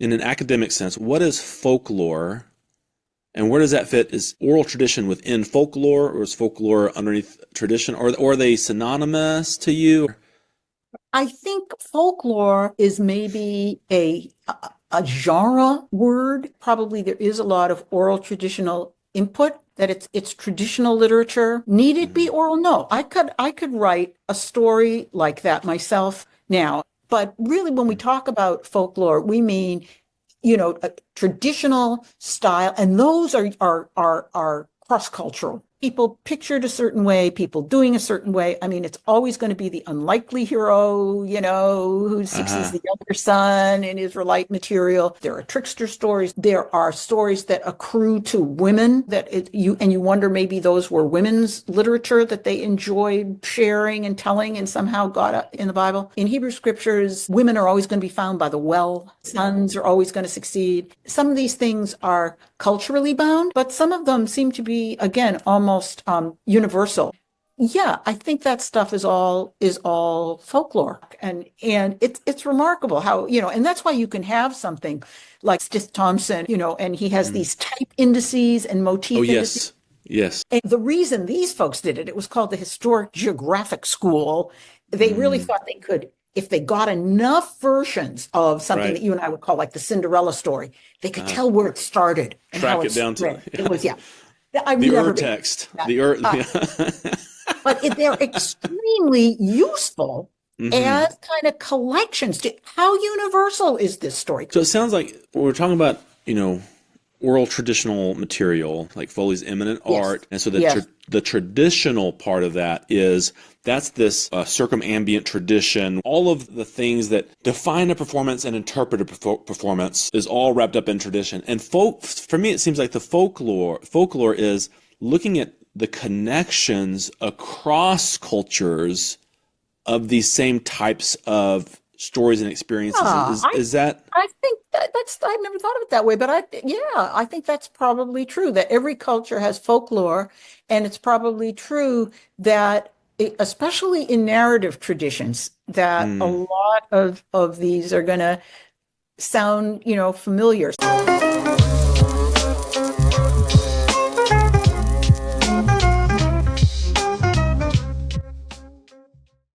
in an academic sense, what is folklore and where does that fit? Is oral tradition within folklore or is folklore underneath tradition or are they synonymous to you? I think folklore is maybe a genre word. Probably there is a lot of oral traditional input that it's traditional literature. Need it be Mhm. oral? No. I could write a story like that myself now. But really when we talk about folklore, we mean a traditional style, and those are cross-cultural. People pictured a certain way, people doing a certain way. I mean, it's always going to be the unlikely hero, who succeeds Uh-huh. the younger son in Israelite material. There are trickster stories. There are stories that accrue to women you wonder maybe those were women's literature that they enjoyed sharing and telling and somehow got up in the Bible. In Hebrew scriptures, women are always going to be found by the well. Sons are always going to succeed. Some of these things are culturally bound, but some of them seem to be, again, almost universal. Yeah, I think that stuff is all folklore, and it's remarkable how and that's why you can have something like Stith Thompson, and he has Mm. these type indices and Oh motif indices. yes. Yes. And the reason these folks did it, it was called the Historic Geographic School. They really Mm. thought they could, if they got enough versions of something Right. that you and I would call like the Cinderella story, they could Uh-huh. tell where it started and how Track it it down to spread. It was, yeah, I've the never Ur been text. that. The Ur. But they're extremely useful Hmm. as kind of collections. How universal is this story? So it sounds like when we're talking about, oral traditional material, like Foley's eminent Yes, art. And so yes. the traditional part of that is that's this circumambient tradition. All of the things that define a performance and interpret a performance is all wrapped up in tradition. And for me, it seems like the folklore is looking at the connections across cultures of these same types of stories and experiences. Yeah, Is that? I think that's I've never thought of it that way, but I think that's probably true that every culture has folklore, and it's probably true that especially in narrative traditions, that a Mm. lot of these are going to sound, familiar.